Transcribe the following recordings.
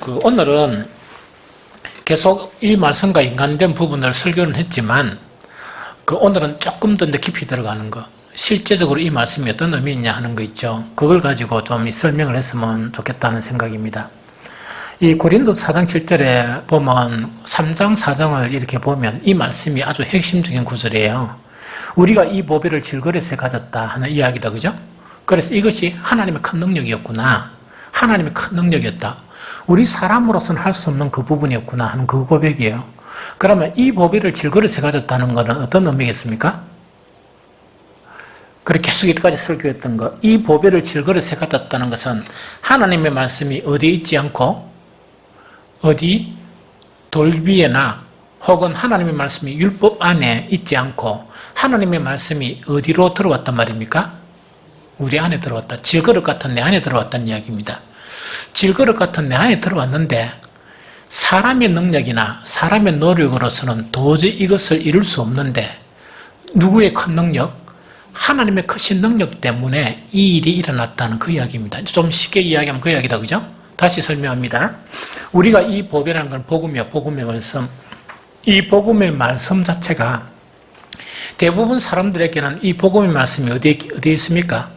오늘은 계속 이 말씀과 연관된 부분을 설교는 했지만, 오늘은 조금 더 깊이 들어가는 거, 실제적으로 이 말씀이 어떤 의미 있냐 하는 거 있죠. 그걸 가지고 좀 설명을 했으면 좋겠다는 생각입니다. 이 고린도서 4장 7절에 보면 3장 4장을 이렇게 보면 이 말씀이 아주 핵심적인 구절이에요. 우리가 이 보배를 질그릇에 가졌다 하는 이야기다, 그죠? 그래서 이것이 하나님의 큰 능력이었구나, 하나님의 큰 능력이었다, 우리 사람으로서는 할 수 없는 그 부분이었구나 하는 그 고백이에요. 그러면 이 보배를 질그릇에 가졌다는 것은 어떤 의미겠습니까? 그렇게 계속 이때까지 설교했던 거, 이 보배를 질그릇에 가졌다는 것은 하나님의 말씀이 어디에 있지 않고 어디 돌 위에나 혹은 하나님의 말씀이 율법 안에 있지 않고 하나님의 말씀이 어디로 들어왔단 말입니까? 우리 안에 들어왔다. 질그릇 같은 내 안에 들어왔다는 이야기입니다. 질그릇 같은 내 안에 들어왔는데 사람의 능력이나 사람의 노력으로서는 도저히 이것을 이룰 수 없는데 누구의 큰 능력? 하나님의 크신 능력 때문에 이 일이 일어났다는 그 이야기입니다. 좀 쉽게 이야기하면 그 이야기다, 그죠? 다시 설명합니다. 우리가 이 보배라는 건 복음이야, 복음의 말씀. 이 복음의 말씀 자체가 대부분 사람들에게는 이 복음의 말씀이 어디에 있습니까?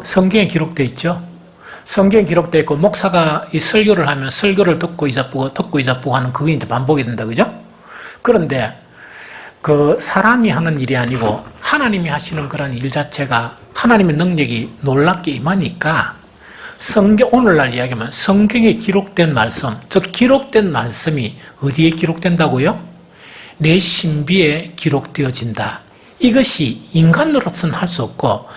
성경에 기록되어 있죠. 성경에 기록되어 있고, 목사가 이 설교를 하면 설교를 듣고 잊어보고 하는 그게 이제 반복이 된다, 그죠? 그런데 그 사람이 하는 일이 아니고 하나님이 하시는 그런 일 자체가 하나님의 능력이 놀랍게 임하니까 오늘날 이야기하면 성경에 기록된 말씀, 즉 기록된 말씀이 어디에 기록된다고요? 내 신비에 기록되어진다. 이것이 인간으로서는 할 수 없고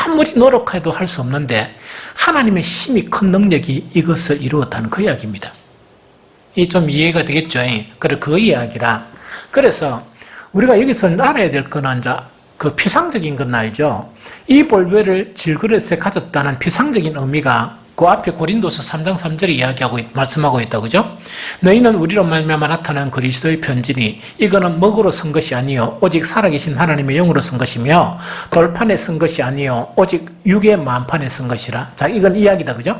아무리 노력해도 할 수 없는데 하나님의 힘이 큰 능력이 이것을 이루었다는 그 이야기입니다. 이 좀 이해가 되겠죠? 그래, 그 이야기라. 그래서 우리가 여기서 알아야 될 거는 이제 그 피상적인 건 알죠? 이 보배를 질그릇에 가졌다는 피상적인 의미가 그 앞에 고린도서 3장 3절에 말씀하고 있다, 그죠? 너희는 우리로 말미암아 나타난 그리스도의 편지니 이거는 먹으로 쓴 것이 아니요 오직 살아계신 하나님의 영으로 쓴 것이며 돌판에 쓴 것이 아니요 오직 육의 만판에 쓴 것이라. 자, 이건 이야기다, 그죠?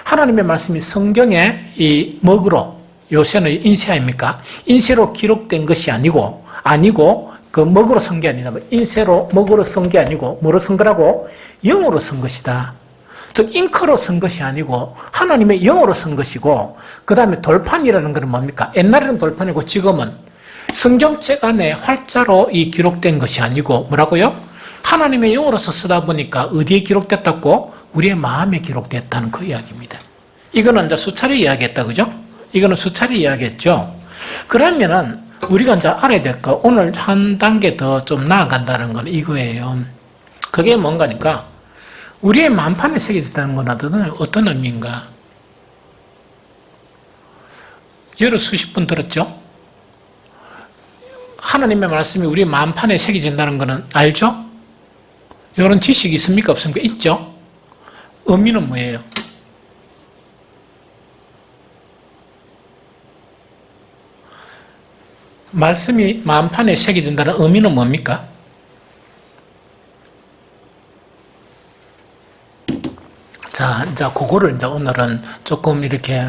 하나님의 말씀이 성경에 이 먹으로, 요새는 인쇄 아닙니까? 인쇄로 기록된 것이 아니고 그 먹으로 쓴 게 아니라 인쇄로 먹으로 쓴 게 아니고 뭐로 쓴 거라고? 영으로 쓴 것이다. 즉 잉크로 쓴 것이 아니고 하나님의 영으로 쓴 것이고, 그 다음에 돌판이라는 것은 뭡니까? 옛날에는 돌판이고 지금은 성경책 안에 활자로 이 기록된 것이 아니고 뭐라고요? 하나님의 영으로서 쓰다 보니까 어디에 기록됐다고? 우리의 마음에 기록됐다는 그 이야기입니다. 이거는 이제 수차례 이야기했다, 그죠? 이거는 수차례 이야기했죠. 그러면은 우리가 이제 알아야 될 거, 오늘 한 단계 더 좀 나아간다는 건 이거예요. 그게 뭔가니까, 우리의 만판에 새겨졌다는 건 어떤 의미인가? 여러 수십 번 들었죠? 하나님의 말씀이 우리 만판에 새겨진다는 것은 알죠? 이런 지식이 있습니까? 없습니까? 있죠? 의미는 뭐예요? 말씀이 만판에 새겨진다는 의미는 뭡니까? 자, 이제 그거를 이제 오늘은 조금 이렇게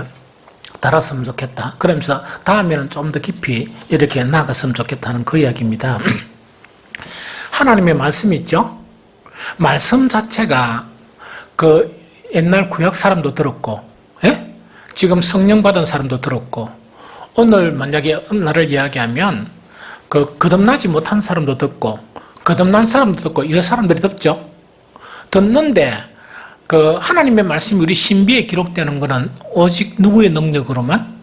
달았으면 좋겠다. 그러면서 다음에는 좀 더 깊이 이렇게 나갔으면 좋겠다는 그 이야기입니다. 하나님의 말씀이 있죠? 말씀 자체가 그 옛날 구약 사람도 들었고, 예? 지금 성령 받은 사람도 들었고, 오늘 만약에 나를 이야기하면 거듭나지 못한 사람도 듣고 거듭난 사람도 듣고 이 사람들이 듣죠. 듣는데 하나님의 말씀이 우리 신비에 기록되는 것은 오직 누구의 능력으로만?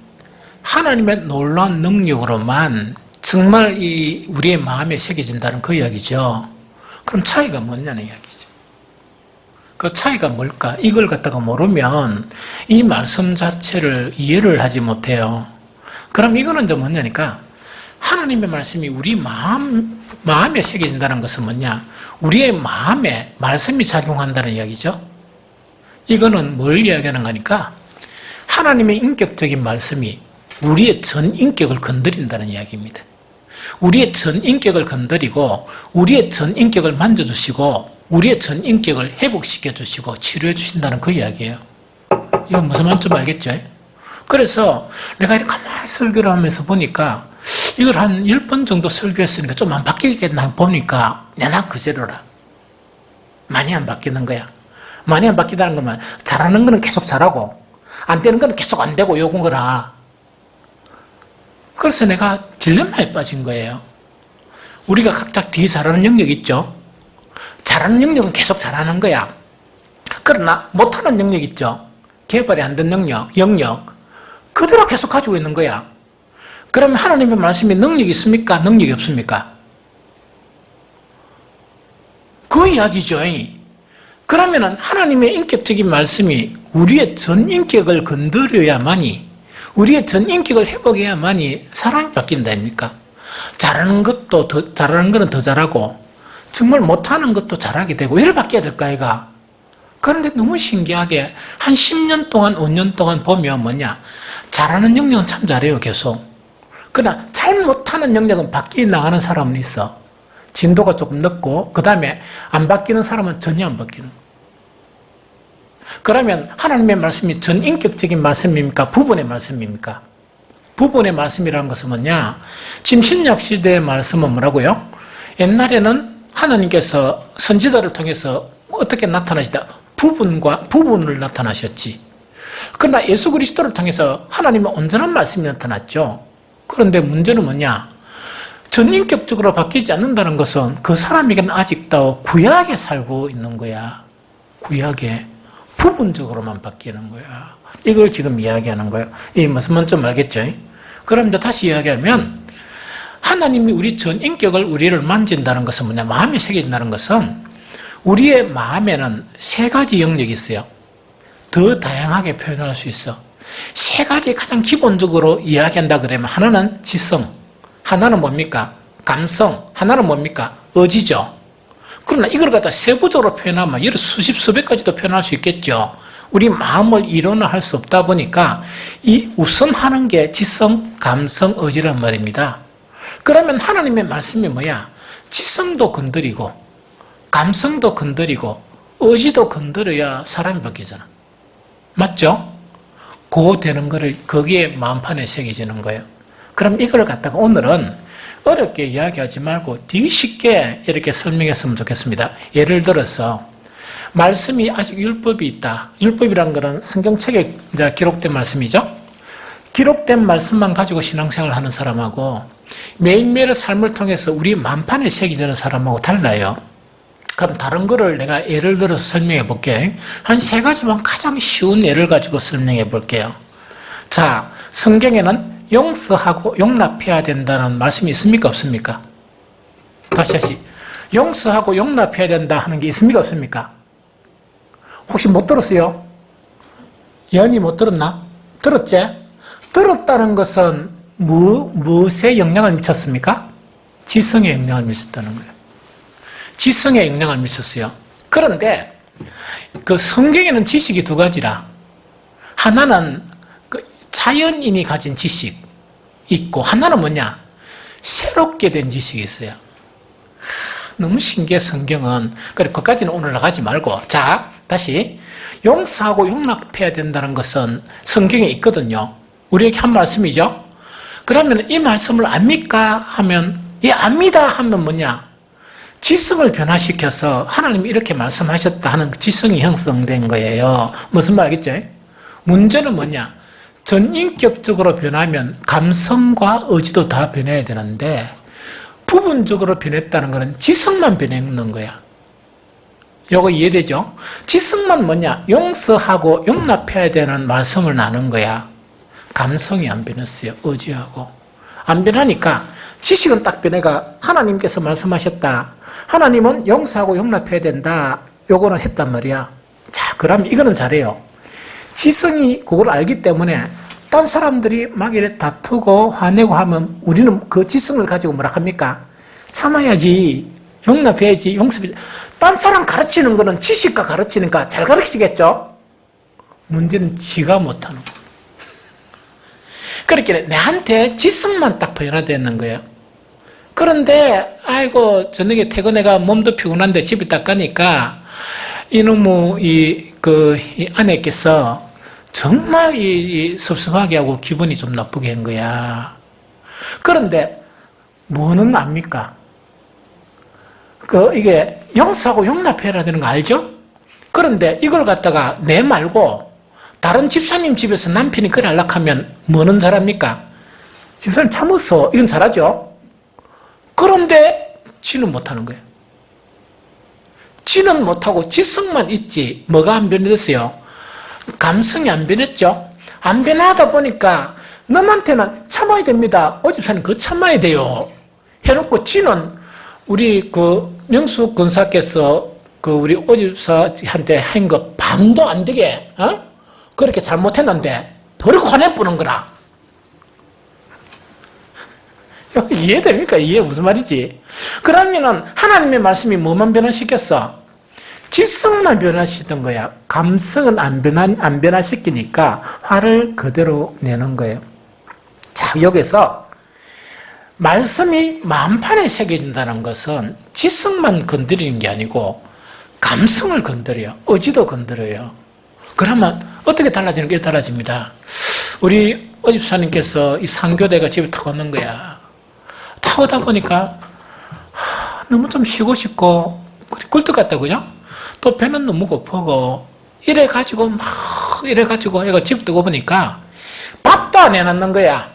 하나님의 놀라운 능력으로만 정말 우리의 마음에 새겨진다는 그 이야기죠. 그럼 차이가 뭐냐는 이야기죠. 그 차이가 뭘까? 이걸 갖다가 모르면 이 말씀 자체를 이해를 하지 못해요. 그럼 이거는 이제 뭐냐니까, 하나님의 말씀이 우리 마음에 새겨진다는 것은 뭐냐? 우리의 마음에 말씀이 작용한다는 이야기죠. 이거는 뭘 이야기하는 거니까, 하나님의 인격적인 말씀이 우리의 전 인격을 건드린다는 이야기입니다. 우리의 전 인격을 건드리고, 우리의 전 인격을 만져주시고, 우리의 전 인격을 회복시켜 주시고 치료해 주신다는 그 이야기예요. 이거 무슨 말인지 좀 알겠죠? 그래서 내가 이렇게 가만히 설교를 하면서 보니까 이걸 한 10번 정도 설교했으니까 좀 안 바뀌겠나 보니까 나 그대로라. 많이 안 바뀌는 거야. 많이 안 바뀌다는 거면 잘하는 거는 계속 잘하고 안 되는 거는 계속 안 되고 요건 거라. 그래서 내가 딜레마에 빠진 거예요. 우리가 각자 되게 잘하는 영역 있죠? 잘하는 영역은 계속 잘하는 거야. 그러나 못하는 영역 있죠? 개발이 안 된 영역. 그대로 계속 가지고 있는 거야. 그러면 하나님의 말씀이 능력이 있습니까? 능력이 없습니까? 그 이야기죠. 그러면 하나님의 인격적인 말씀이 우리의 전 인격을 건드려야만이, 우리의 전 인격을 회복해야만이 사람이 바뀐다 아닙니까? 잘하는 거는 더 잘하고 정말 못하는 것도 잘하게 되고 이래 바뀌어야 될까 아이가? 그런데 너무 신기하게 한 10년 동안 5년 동안 보면 뭐냐, 잘하는 영역은 참 잘해요 계속. 그러나 잘 못하는 영역은 바뀌어 나가는 사람은 있어. 진도가 조금 늦고 그 다음에 안 바뀌는 사람은 전혀 안 바뀌는 거예요. 그러면 하나님의 말씀이 전인격적인 말씀입니까? 부분의 말씀입니까? 부분의 말씀이라는 것은 뭐냐? 지금 신약 시대의 말씀은 뭐라고요? 옛날에는 하나님께서 선지자를 통해서 어떻게 나타나시다? 부분을 나타나셨지. 그러나 예수 그리스도를 통해서 하나님의 온전한 말씀이 나타났죠. 그런데 문제는 뭐냐? 전인격적으로 바뀌지 않는다는 것은 그 사람에게는 아직도 구약에 살고 있는 거야. 구약에. 부분적으로만 바뀌는 거야. 이걸 지금 이야기하는 거예요. 이 무슨 말인지 좀 알겠죠? 그럼 이제 다시 이야기하면 하나님이 우리 전인격을 우리를 만진다는 것은 뭐냐? 마음이 새겨진다는 것은 우리의 마음에는 세 가지 영역이 있어요. 더 다양하게 표현할 수 있어. 세 가지 가장 기본적으로 이야기한다 그러면 하나는 지성, 하나는 뭡니까? 감성, 하나는 뭡니까? 의지죠. 그러나 이걸 갖다 세부적으로 표현하면 이를 수십, 수백 가지도 표현할 수 있겠죠. 우리 마음을 이론화할 수 없다 보니까 이 우선 하는 게 지성, 감성, 의지란 말입니다. 그러면 하나님의 말씀이 뭐야? 지성도 건드리고 감성도 건드리고 의지도 건드려야 사람이 바뀌잖아. 맞죠? 그 되는 거를 거기에 마음판에 새겨지는 거예요. 그럼 이걸 갖다가 오늘은 어렵게 이야기하지 말고 되게 쉽게 이렇게 설명했으면 좋겠습니다. 예를 들어서 말씀이 아직 율법이 있다. 율법이라는 것은 성경책에 이제 기록된 말씀이죠. 기록된 말씀만 가지고 신앙생활을 하는 사람하고 매일매일의 삶을 통해서 우리 마음판에 새겨지는 사람하고 달라요. 그럼 다른 거를 내가 예를 들어서 설명해 볼게요. 한 세 가지만 가장 쉬운 예를 가지고 설명해 볼게요. 자, 성경에는 용서하고 용납해야 된다는 말씀이 있습니까? 없습니까? 다시. 용서하고 용납해야 된다 하는 게 있습니까? 없습니까? 혹시 못 들었어요? 연이 못 들었나? 들었지? 들었다는 것은 무엇에 영향을 미쳤습니까? 지성에 영향을 미쳤다는 거예요. 지성에 영향을 미쳤어요. 그런데 그 성경에는 지식이 두 가지라. 하나는 그 자연인이 가진 지식 있고 하나는 뭐냐? 새롭게 된 지식이 있어요. 너무 신기해 성경은. 그래 거기까지는 오늘 나가지 말고 자 다시 용서하고 용납해야 된다는 것은 성경에 있거든요. 우리에게 한 말씀이죠. 그러면 이 말씀을 압니까? 하면 예 압니다 하면 뭐냐? 지성을 변화시켜서 하나님이 이렇게 말씀하셨다 하는 지성이 형성된 거예요. 무슨 말 알겠죠? 문제는 뭐냐? 전인격적으로 변하면 감성과 의지도 다 변해야 되는데 부분적으로 변했다는 것은 지성만 변했는 거야. 요거 이해되죠? 지성만 뭐냐? 용서하고 용납해야 되는 말씀을 나눈 거야. 감성이 안 변했어요. 의지하고. 안 변하니까 지식은 딱 변해가 하나님께서 말씀하셨다. 하나님은 용서하고 용납해야 된다. 요거는 했단 말이야. 자, 그럼 이거는 잘해요. 지성이 그걸 알기 때문에 딴 사람들이 막 이래 다투고 화내고 하면 우리는 그 지성을 가지고 뭐라 합니까? 참아야지, 용납해야지, 용서해야지. 딴 사람 가르치는 거는 지식과 가르치니까 잘 가르치겠죠? 문제는 지가 못하는 거. 그렇게 내한테 지성만 딱 변화되어 있는 거예요. 그런데 아이고 저녁에 퇴근해가 몸도 피곤한데 집에 딱 가니까 이놈의 이 아내께서 정말 이 섭섭하게 하고 기분이 좀 나쁘게 한 거야. 그런데 뭐는 압니까? 이게 용서하고 용납해야 되는 거 알죠? 그런데 이걸 갖다가 내 말고 다른 집사님 집에서 남편이 그래 하려고 하면 뭐는 잘합니까? 집사님 참았어. 이건 잘하죠? 그런데 지는 못하는 거예요. 지는 못하고 지성만 있지 뭐가 안 변했어요? 감성이 안 변했죠? 안 변하다 보니까 너한테는 참아야 됩니다. 오집사님 그거 참아야 돼요. 해놓고 지는 우리 명수 권사께서 우리 오집사한테 한 거 반도 안 되게 그렇게 잘못했는데 버리고 화내보는 거라. 이해됩니까? 이해 무슨 말이지? 그러면은 하나님의 말씀이 뭐만 변화시켰어? 지성만 변화시키는 거야. 감성은 안 변화시키니까 화를 그대로 내는 거예요. 자, 여기서 말씀이 마음판에 새겨진다는 것은 지성만 건드리는 게 아니고 감성을 건드려요. 의지도 건드려요. 그러면 어떻게 달라지는 게 달라집니다. 우리 오집사님께서 이 상교대가 집에 타고 왔는 거야. 타고 오다 보니까 너무 좀 쉬고 싶고 꿀떡 같다 그죠? 또 배는 너무 고프고 이래가지고 얘가 집 뜨고 보니까 밥도 안 해놨는 거야.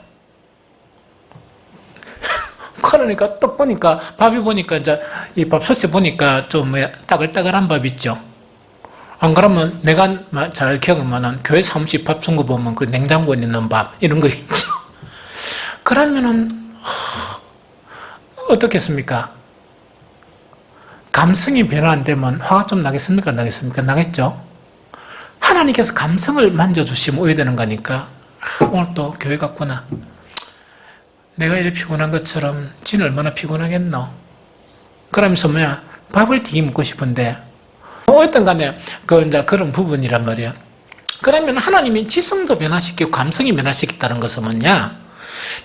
그러니까 또 보니까 밥이 보니까 이제 이 밥솥에 보니까 좀 따글따글한 밥 있죠. 안 그러면 내가 잘 기억하면은 교회 사무실 밥 준 거 보면 그 냉장고에 있는 밥 이런 거 있죠. 그러면은 어떻겠습니까? 감성이 변화 안 되면 화가 좀 나겠습니까? 나겠습니까? 나겠죠? 하나님께서 감성을 만져주시면 오해되는 거니까 오늘 또 교회 갔구나. 내가 이렇게 피곤한 것처럼 지는 얼마나 피곤하겠노? 그러면서 밥을 되게 먹고 싶은데 어떤 간에 이제 그런 부분이란 말이야. 그러면 하나님이 지성도 변화시키고 감성이 변화시켰다는 것은 뭐냐?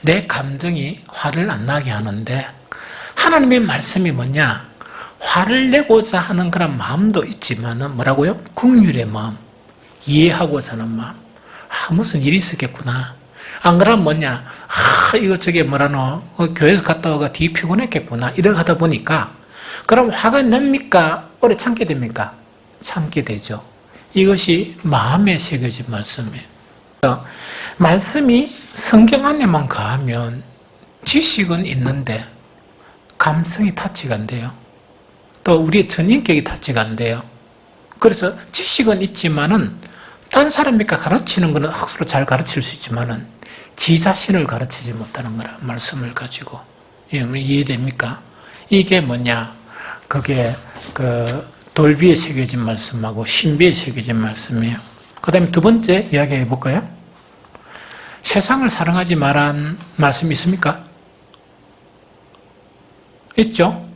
내 감정이 화를 안 나게 하는데 하나님의 말씀이 뭐냐? 화를 내고자 하는 그런 마음도 있지만은 뭐라고요? 긍휼의 마음, 이해하고자 하는 마음. 무슨 일이 있었겠구나. 안 그러면 뭐냐? 이거 뭐라노? 교회에서 갔다 와가 되게 피곤했겠구나. 이렇게 하다 보니까 그럼 화가 납니까? 오래 참게 됩니까? 참게 되죠. 이것이 마음에 새겨진 말씀이에요. 말씀이 성경 안에만 가면 지식은 있는데 감성이 타치가 안 돼요. 또 우리의 전인격이 타치가 안 돼요. 그래서 지식은 있지만은 딴 사람이니까 가르치는 거는 스스로 잘 가르칠 수 있지만은 지 자신을 가르치지 못하는 거라. 말씀을 가지고. 이해됩니까? 이게 뭐냐? 그게 돌비에 새겨진 말씀하고 신비에 새겨진 말씀이에요. 그 다음에 두 번째 이야기 해볼까요? 세상을 사랑하지 말란 말씀이 있습니까? 있죠?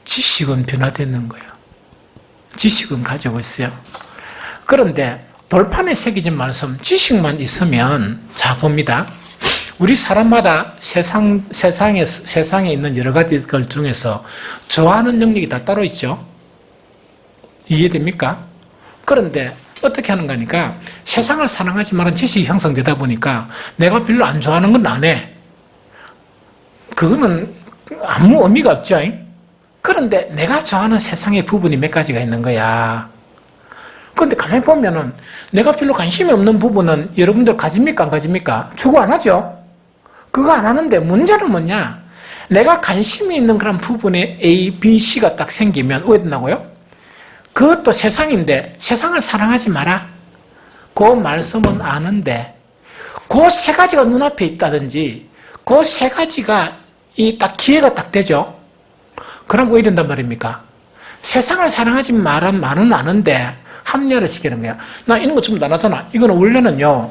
지식은 변화되는 거예요. 지식은 가지고 있어요. 그런데 돌판에 새겨진 말씀, 지식만 있으면, 자, 봅니다. 우리 사람마다 세상에 있는 여러 가지 것 중에서 좋아하는 능력이 다 따로 있죠? 이해됩니까? 그런데 어떻게 하는 거니까 세상을 사랑하지 말은 지식이 형성되다 보니까 내가 별로 안 좋아하는 건 안 해. 그거는 아무 의미가 없죠. 그런데 내가 좋아하는 세상의 부분이 몇 가지가 있는 거야. 그런데 가만히 보면은 내가 별로 관심이 없는 부분은 여러분들 가집니까? 안 가집니까? 추구 안 하죠? 그거 안 하는데 문제는 뭐냐? 내가 관심이 있는 그런 부분에 A, B, C가 딱 생기면 왜 된다고요? 그것도 세상인데 세상을 사랑하지 마라. 그 말씀은 아는데 그 세 가지가 눈앞에 있다든지 그 세 가지가 딱 기회가 딱 되죠. 그럼 왜 이런단 말입니까? 세상을 사랑하지 말은 말은 아는데 합리화를 시키는 거야. 나 이런 거 전부 안 하잖아. 이거는 원래는요.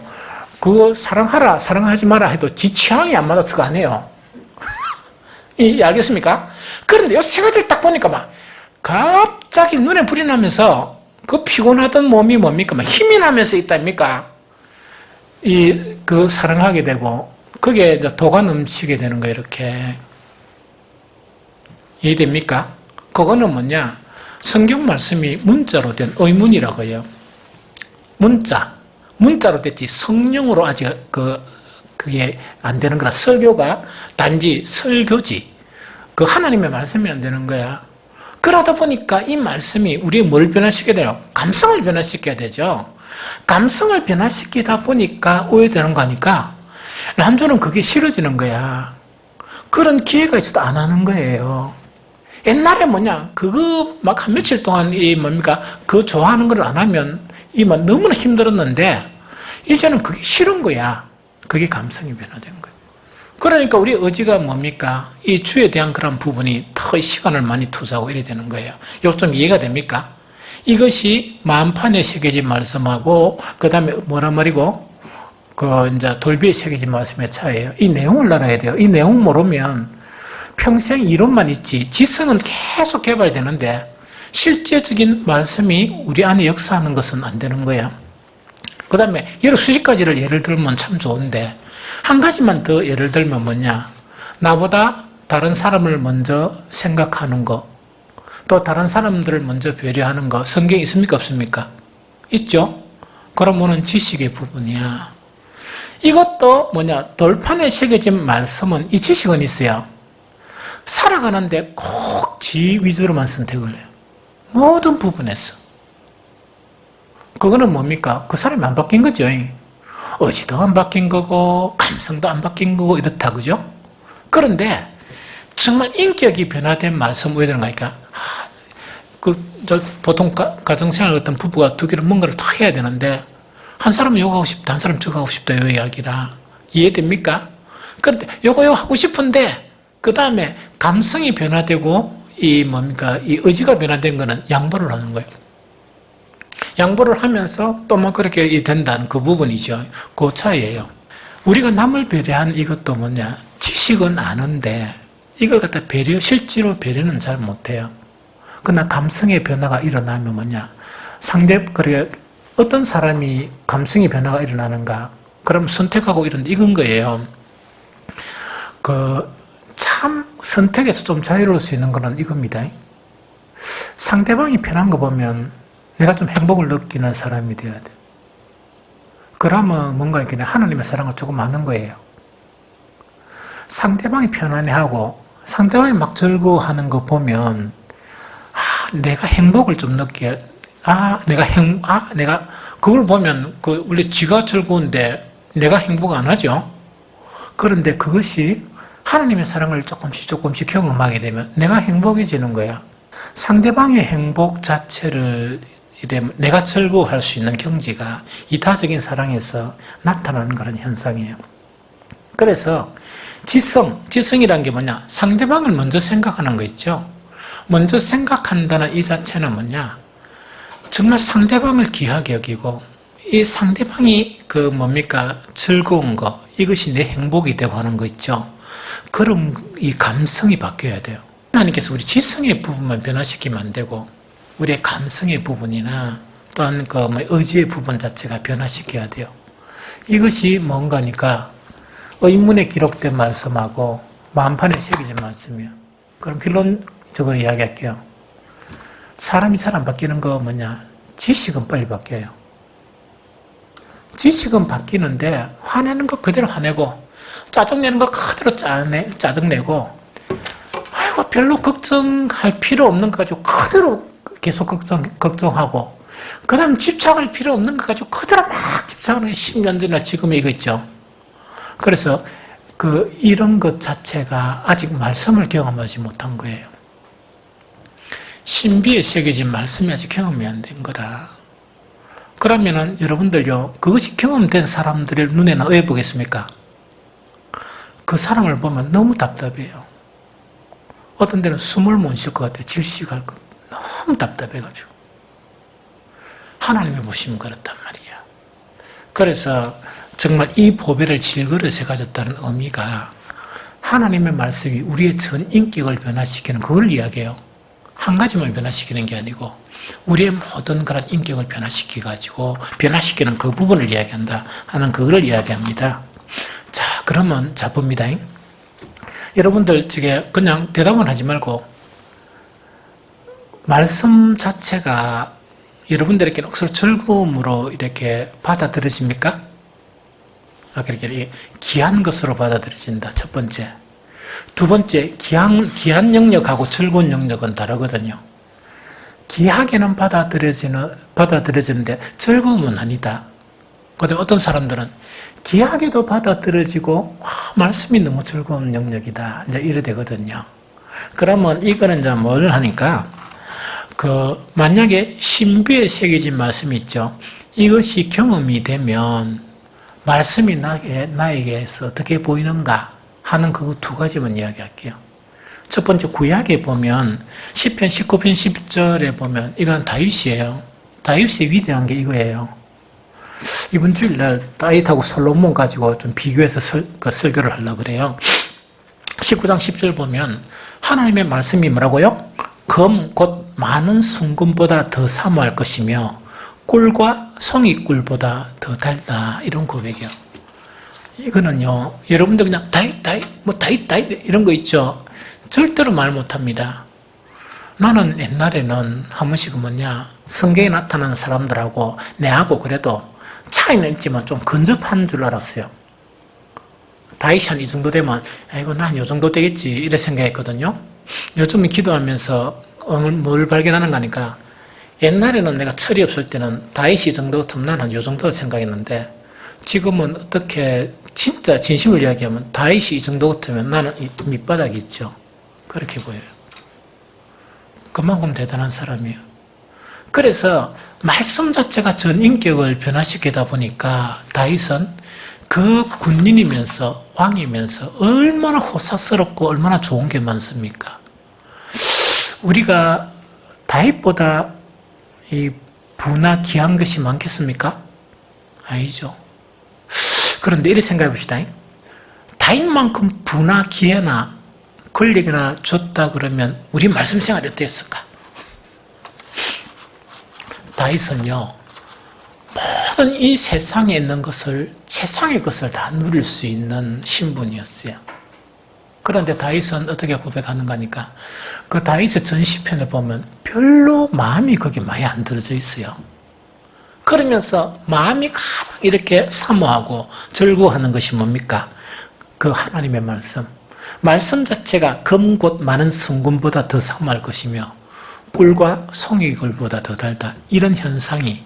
그거 사랑하라, 사랑하지 마라 해도 지 취향이 안 맞아서 안 해요. 알겠습니까? 그런데 이 세 가지를 딱 보니까 막 갑자기 눈에 불이 나면서 그 피곤하던 몸이 뭡니까? 막 힘이 나면서 있답니까? 사랑하게 되고 그게 이제 도가 넘치게 되는 거예요, 이렇게. 이해됩니까? 그거는 뭐냐? 성경 말씀이 문자로 된 의문이라고 해요. 문자로 됐지 성령으로 아직 그게 안 되는 거라. 설교가 단지 설교지 그 하나님의 말씀이 안 되는 거야. 그러다 보니까 이 말씀이 우리의 뭘 변화시켜야 돼요? 감성을 변화시켜야 되죠. 감성을 변화시키다 보니까 오해되는 거니까 남조는 그게 싫어지는 거야. 그런 기회가 있어도 안 하는 거예요. 옛날에 그거 막 한 며칠 동안 그거 좋아하는 걸 안 하면 막 너무나 힘들었는데 이제는 그게 싫은 거야. 그게 감성이 변화된 거예요. 그러니까 우리 의지가 이 주에 대한 그런 부분이 더 시간을 많이 투자하고 이래 되는 거예요. 이거 좀 이해가 됩니까? 이것이 마음판에 새겨진 말씀하고 그 다음에 이제 돌비에 새겨진 말씀의 차이예요. 이 내용을 알아야 돼요. 이 내용 모르면 평생 이론만 있지 지성은 계속 개발되는데 실제적인 말씀이 우리 안에 역사하는 것은 안 되는 거예요. 그 다음에 여러 수십 가지를 예를 들면 참 좋은데 한 가지만 더 예를 들면 나보다 다른 사람을 먼저 생각하는 거, 또 다른 사람들을 먼저 배려하는 거 성경에 있습니까 없습니까? 있죠? 그러면은 지식의 부분이야. 이것도 돌판에 새겨진 말씀은 이 지식은 있어요. 살아가는데 꼭 지 위주로만 선택을 해요. 모든 부분에서. 그거는 그 사람이 안 바뀐 거죠. 의지도 안 바뀐 거고 감성도 안 바뀐 거고 이렇다, 그죠? 그런데 정말 인격이 변화된 말씀 왜 그런가? 보통 가정생활 같은 부부가 두 개를 뭔가를 더 해야 되는데 한 사람은 이거 하고 싶다, 한 사람은 저거 하고 싶다, 이 이야기라. 이해됩니까? 그런데 이거 하고 싶은데 그 다음에 감성이 변화되고 이 의지가 변화된 거는 양보를 하는 거예요. 양보를 하면서 또 그렇게 된다는 그 부분이죠. 그 차이예요. 우리가 남을 배려한 이것도 지식은 아는데 이걸 갖다 실제로 배려는 잘 못해요. 그러나 감성의 변화가 일어나면 어떤 사람이 감성의 변화가 일어나는가? 그럼 선택하고 이건 거예요. 참 선택에서 좀 자유로울 수 있는 거는 이겁니다. 상대방이 편한 거 보면 내가 좀 행복을 느끼는 사람이 되어야 돼. 그러면 하나님의 사랑을 조금 아는 거예요. 상대방이 편안해하고 상대방이 막 즐거워하는 거 보면 내가 행복을 좀 느껴. 내가 그걸 보면 원래 지가 즐거운데 내가 행복 안 하죠. 그런데 그것이 하나님의 사랑을 조금씩 경험하게 되면 내가 행복해지는 거야. 상대방의 행복 자체를 내가 즐거워할 수 있는 경지가 이타적인 사랑에서 나타나는 그런 현상이에요. 그래서 지성이란 게 상대방을 먼저 생각하는 거 있죠. 먼저 생각한다는 이 자체는 정말 상대방을 귀하게 여기고 이 상대방이 즐거운 거, 이것이 내 행복이 되고 하는 거 있죠. 그럼 이 감성이 바뀌어야 돼요. 하나님께서 우리 지성의 부분만 변화시키면 안 되고 우리의 감성의 부분이나 또한 의지의 부분 자체가 변화시켜야 돼요. 이것이 뭔가니까 인문에 기록된 말씀하고 마음판에 새겨진 말씀이에요. 그럼 결론적으로 이야기할게요. 사람이 잘 안 바뀌는 거 지식은 빨리 바뀌어요. 지식은 바뀌는데 화내는 거 그대로 화내고 짜증내는 거 그대로 짜증내고 별로 걱정할 필요 없는 거 가지고 그대로 계속 걱정하고 그 다음 집착할 필요 없는 거 가지고 그대로 막 집착하는 게 10년 전이나 지금 이거 있죠. 그래서 이런 것 자체가 아직 말씀을 경험하지 못한 거예요. 신비에 새겨진 말씀이 아직 경험이 안 된 거라. 그러면은 여러분들요, 그것이 경험된 사람들의 눈에는 어떻게 보겠습니까? 그 사람을 보면 너무 답답해요. 어떤 데는 숨을 못 쉴 것 같아요. 질식할 것. 너무 답답해가지고. 하나님이 보시면 그렇단 말이야. 그래서 정말 이 보배를 질그릇에 가졌다는 의미가 하나님의 말씀이 우리의 전 인격을 변화시키는 그걸 이야기해요. 한 가지만 변화시키는 게 아니고 우리의 모든 그런 인격을 변화시키는 그 부분을 이야기한다 하는 그걸 이야기합니다. 자, 그러면 봅니다. 여러분들 그냥 대답은 하지 말고 말씀 자체가 여러분들에게 억수로 즐거움으로 이렇게 받아들여집니까? 그렇게 귀한 것으로 받아들여진다. 첫 번째. 두 번째, 귀한 영역하고 즐거운 영역은 다르거든요. 귀하게는 받아들여지는데 즐거움은 아니다. 근데 어떤 사람들은 귀하게도 받아들여지고, 말씀이 너무 즐거운 영역이다. 이제 이래 되거든요. 그러면 이거는 이제 뭘 하니까, 만약에 신비에 새겨진 말씀이 있죠. 이것이 경험이 되면 말씀이 나에게서 어떻게 보이는가 하는 그 두 가지만 이야기할게요. 첫 번째, 구약에 보면 시편 19편 10절에 보면 이건 다윗이에요. 다윗의 위대한 게 이거예요. 이번 주일날 다윗하고 솔로몬 가지고 좀 비교해서 설교를 하려고 그래요. 19장 10절 보면 하나님의 말씀이 뭐라고요? 검 곧 많은 순금보다 더 사모할 것이며 꿀과 송이꿀보다 더 달다. 이런 고백이요. 이거는요, 여러분들 그냥 다윗 이런 거 있죠. 절대로 말 못합니다. 나는 옛날에는 한 번씩 성경에 나타나는 사람들하고 내하고 그래도 차이는 있지만 좀 근접한 줄 알았어요. 다윗이 한 이 정도 되면 아이고 난 이 정도 되겠지 이래 생각했거든요. 요즘에 기도하면서 뭘 발견하는가 하니까 옛날에는 내가 철이 없을 때는 다윗이 이 정도 같으면 나는 이 정도 생각했는데 지금은 어떻게 진짜 진심을 이야기하면 다윗이 이 정도 같으면 나는 이 밑바닥이 있죠. 그렇게 보여요. 그만큼 대단한 사람이에요. 그래서 말씀 자체가 전 인격을 변화시키다 보니까 다윗은 그 군인이면서 왕이면서 얼마나 호사스럽고 얼마나 좋은 게 많습니까? 우리가 다윗보다 이 부나 귀한 것이 많겠습니까? 아니죠. 그런데 이렇게 생각해 봅시다. 다윗만큼 부나 기회나 권력이나 줬다 그러면 우리 말씀 생활이 어땠을까? 다윗은요, 모든 이 세상에 있는 것을, 세상의 것을 다 누릴 수 있는 신분이었어요. 그런데 다윗은 어떻게 고백하는가 하니까 그 다윗의 전시편을 보면 별로 마음이 거기 많이 안 들어져 있어요. 그러면서 마음이 가장 이렇게 사모하고 즐거워하는 것이 뭡니까? 그 하나님의 말씀. 말씀 자체가 검 곧 많은 순금보다 더 사모할 것이며 꿀과 송이꿀보다 더 달다. 이런 현상이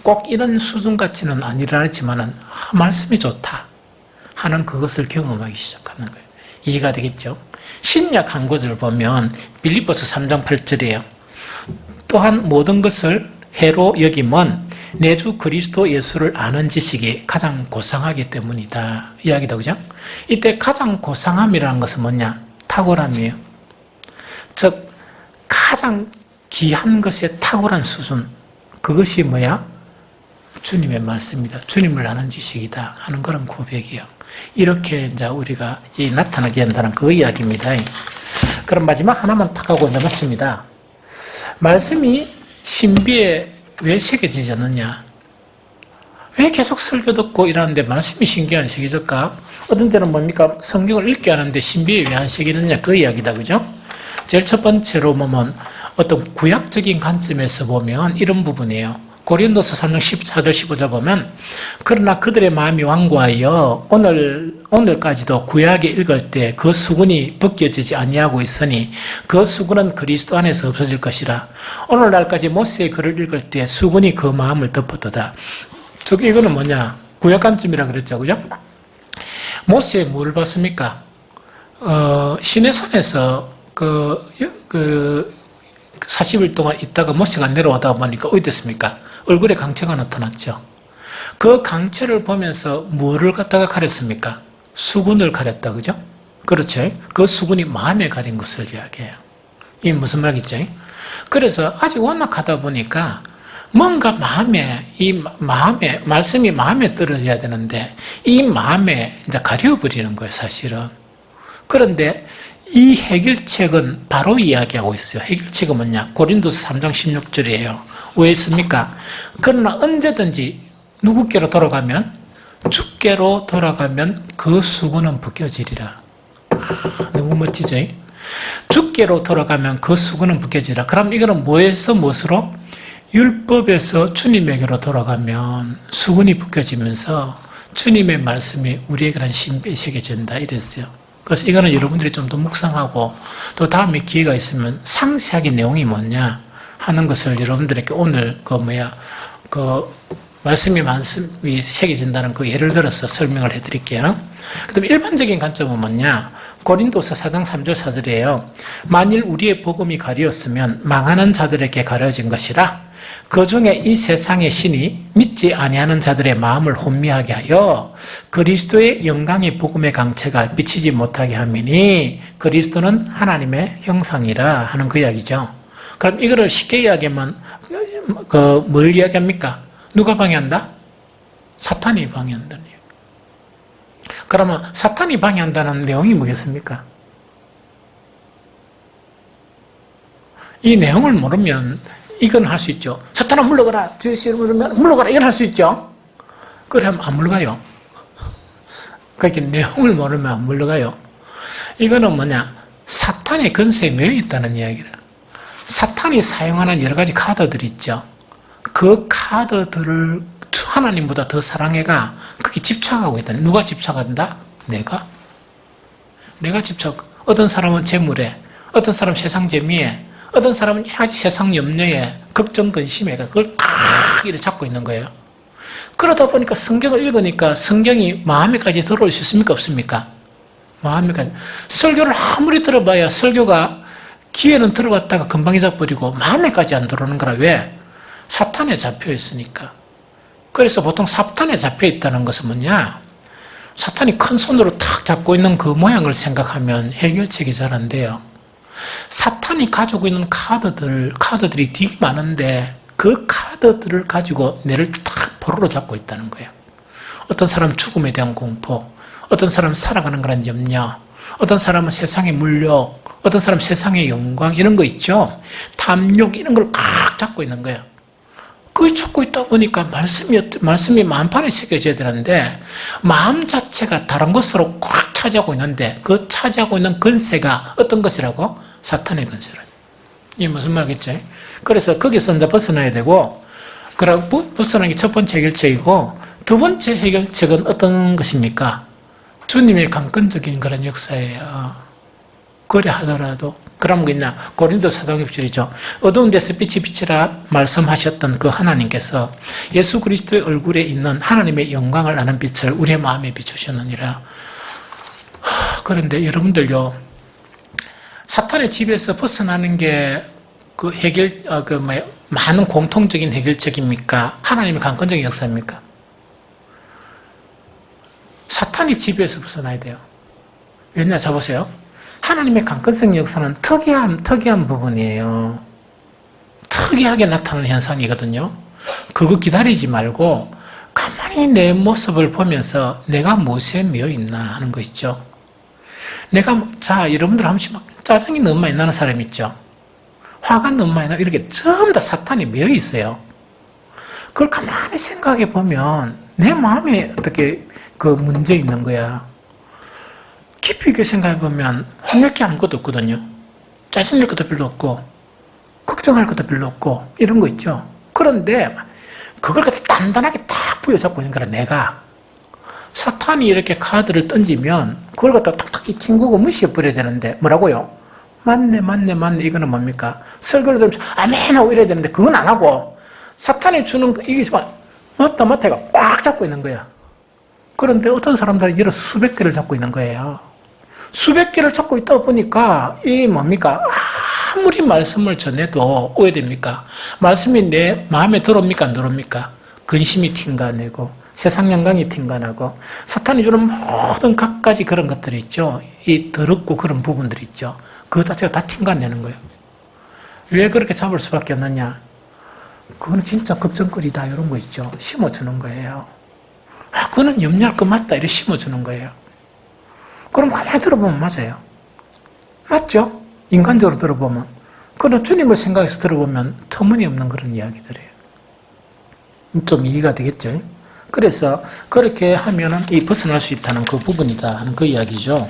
꼭 이런 수준같이는 아니라지만은 말씀이 좋다 하는 그것을 경험하기 시작하는 거예요. 이해가 되겠죠? 신약 한 곳을 보면 빌립보서 3장 8절이에요. 또한 모든 것을 해로 여김은 내 주 그리스도 예수를 아는 지식이 가장 고상하기 때문이다. 이야기다, 그죠? 이때 가장 고상함이라는 것은 뭐냐? 탁월함이에요. 즉 가장 귀한 것의 탁월한 수준, 그것이 뭐야? 주님의 말씀이다. 주님을 아는 지식이다 하는 그런 고백이에요. 이렇게 이제 우리가 나타나게 한다는 그 이야기입니다. 그럼 마지막 하나만 탁 하고 이제 마칩니다. 말씀이 신비에 왜 새겨지지 않느냐? 왜 계속 설교 듣고 이러는데 말씀이 신기에 안 새겨질까? 어떤 때는 뭡니까? 성경을 읽게 하는데 신비에 왜 안 새기느냐? 그 이야기다, 그죠? 제일 첫 번째로 보면 어떤 구약적인 관점에서 보면 이런 부분이에요. 고린도서 3장 14절 15절 보면 그러나 그들의 마음이 완고하여 오늘까지도 구약에 읽을 때 그 수군이 벗겨지지 아니하고 있으니 그 수군은 그리스도 안에서 없어질 것이라. 오늘날까지 모세의 글을 읽을 때 수군이 그 마음을 덮었도다. 즉 이거는 뭐냐? 구약 관점이라 그랬죠, 그죠? 모세의 뭘 봤습니까? 시내산에서 40일 동안 있다가 모세가 내려오다 보니까 어디 됐습니까? 얼굴에 강체가 나타났죠. 그 강체를 보면서 뭐를 갖다가 가렸습니까? 수군을 가렸다, 그죠? 그렇죠. 그 수군이 마음에 가린 것을 이야기해요. 이게 무슨 말이죠? 그래서 아직 워낙 하다 보니까 뭔가 말씀이 마음에 떨어져야 되는데 이 마음에 이제 가려버리는 거예요, 사실은. 그런데 이 해결책은 바로 이야기하고 있어요. 해결책은 뭐냐? 고린도서 3장 16절이에요. 왜 있습니까? 그러나 언제든지 누구께로 돌아가면? 주께로 돌아가면 그 수군은 벗겨지리라. 너무 멋지죠? 주께로 돌아가면 그 수군은 벗겨지리라. 그럼 이거는 뭐에서 무엇으로? 율법에서 주님에게로 돌아가면 수건이 벗겨지면서 주님의 말씀이 우리에게는 신비에 새겨진다 이랬어요. 그래서 이거는 여러분들이 좀 더 묵상하고 또 다음에 기회가 있으면 상세하게 내용이 뭐냐 하는 것을 여러분들에게 오늘 말씀이 새겨진다는 그 예를 들어서 설명을 해드릴게요. 그 다음에 일반적인 관점은 뭐냐? 고린도서 4장 3절 4절이에요. 만일 우리의 복음이 가리었으면 망하는 자들에게 가려진 것이라 그 중에 이 세상의 신이 믿지 아니하는 자들의 마음을 혼미하게 하여 그리스도의 영광의 복음의 강체가 비치지 못하게 함이니 그리스도는 하나님의 형상이라 하는 그 이야기죠. 그럼 이거를 쉽게 이야기하면 뭘 이야기합니까? 누가 방해한다? 사탄이 방해한다는 얘기예요. 그러면 사탄이 방해한다는 내용이 뭐겠습니까? 이 내용을 모르면 이건 할 수 있죠. 사탄아 물러가라. 주의 물으면 물러가라. 이건 할 수 있죠. 그러면 안 물러가요. 그렇게 내용을 모르면 안 물러가요. 이거는 뭐냐? 사탄의 근세에 매여 있다는 이야기라. 사탄이 사용하는 여러 가지 카드들이 있죠. 그 카드들을 하나님보다 더 사랑해가 그게 집착하고 있다. 누가 집착한다? 내가 집착. 어떤 사람은 재물에, 어떤 사람은 세상 재미에, 어떤 사람은 여러 가지 세상 염려에, 걱정, 근심에 그걸 딱 이렇게 잡고 있는 거예요. 그러다 보니까 성경을 읽으니까 성경이 마음에까지 들어올 수 있습니까? 없습니까? 마음에까지. 설교를 아무리 들어봐야 설교가 귀에는 들어갔다가 금방 잊어버리고 마음에까지 안 들어오는 거라. 왜? 사탄에 잡혀 있으니까. 그래서 보통 사탄에 잡혀 있다는 것은 뭐냐? 사탄이 큰 손으로 탁 잡고 있는 그 모양을 생각하면 해결책이 잘 안 돼요. 사탄이 가지고 있는 카드들이 되게 많은데 그 카드들을 가지고 뇌를 탁 포로로 잡고 있다는 거예요. 어떤 사람은 죽음에 대한 공포, 어떤 사람은 살아가는 그런 염려, 어떤 사람은 세상의 물욕, 어떤 사람은 세상의 영광 이런 거 있죠. 탐욕 이런 걸 꽉 잡고 있는 거예요. 그걸 찾고 있다 보니까 말씀이 마음판에 새겨져야 되는데 마음 자체가 다른 것으로 꽉 차지하고 있는데 그 차지하고 있는 근세가 어떤 것이라고? 사탄의 근세라죠. 이게 무슨 말이겠죠? 그래서 거기서 이제 벗어나야 되고, 그리고 벗어나는 게 첫 번째 해결책이고, 두 번째 해결책은 어떤 것입니까? 주님의 강권적인 그런 역사예요. 그래 하더라도 그런 거 있나? 고린도서 4장 6절이죠. 어두운 데서 빛이 비치라 말씀하셨던 그 하나님께서 예수 그리스도의 얼굴에 있는 하나님의 영광을 아는 빛을 우리의 마음에 비추셨느니라. 그런데 여러분들요, 사탄의 집에서 벗어나는 게 많은 공통적인 해결책입니까? 하나님의 강권적인 역사입니까? 사탄의 지배에서 벗어나야 돼요. 왜냐, 자보세요. 하나님의 강권성 역사는 특이한 부분이에요. 특이하게 나타나는 현상이거든요. 그거 기다리지 말고 가만히 내 모습을 보면서 내가 무엇에 매여 있나 하는 거 있죠. 여러분들 한 번씩 막 짜증이 너무 많이 나는 사람 있죠. 화가 너무 많이 나고 이렇게 전부 다 사탄이 매여 있어요. 그걸 가만히 생각해 보면 내 마음에 어떻게 그 문제 있는 거야. 깊이 있게 생각해 보면 화낼 게 아무것도 없거든요. 짜증낼 것도 별로 없고 걱정할 것도 별로 없고 이런 거 있죠. 그런데 그걸 갖다 단단하게 딱 부여잡고 있는 거라. 내가 사탄이 이렇게 카드를 던지면 그걸 갖다 탁탁 튕기고 무시해버려야 되는데 뭐라고요? 맞네 이거는 뭡니까? 설교를 들으면서 아멘 하고 이래야 되는데 그건 안 하고 사탄이 주는 이게 맞다 해가 꽉 잡고 있는 거야. 그런데 어떤 사람들은 이런 수백 개를 잡고 있는 거예요. 수백 개를 잡고 있다 보니까 이게 뭡니까? 아무리 말씀을 전해도 오해됩니까? 말씀이 내 마음에 들어옵니까? 안 들어옵니까? 근심이 튕겨내고 세상 영광이 튕겨나고 사탄이 주는 모든 갖가지 그런 것들이 있죠. 이 더럽고 그런 부분들이 있죠. 그 자체가 다 튕겨내는 거예요. 왜 그렇게 잡을 수밖에 없느냐? 그거는 진짜 걱정거리다 이런 거 있죠. 심어주는 거예요. 그거는 염려할 거 맞다 이렇게 심어주는 거예요. 그럼 가만히 들어보면 맞아요. 맞죠? 인간적으로 들어보면. 그러나 주님을 생각해서 들어보면 터무니없는 그런 이야기들이에요. 좀 이해가 되겠죠? 그래서 그렇게 하면은 이 벗어날 수 있다는 그 부분이다 하는 그 이야기죠.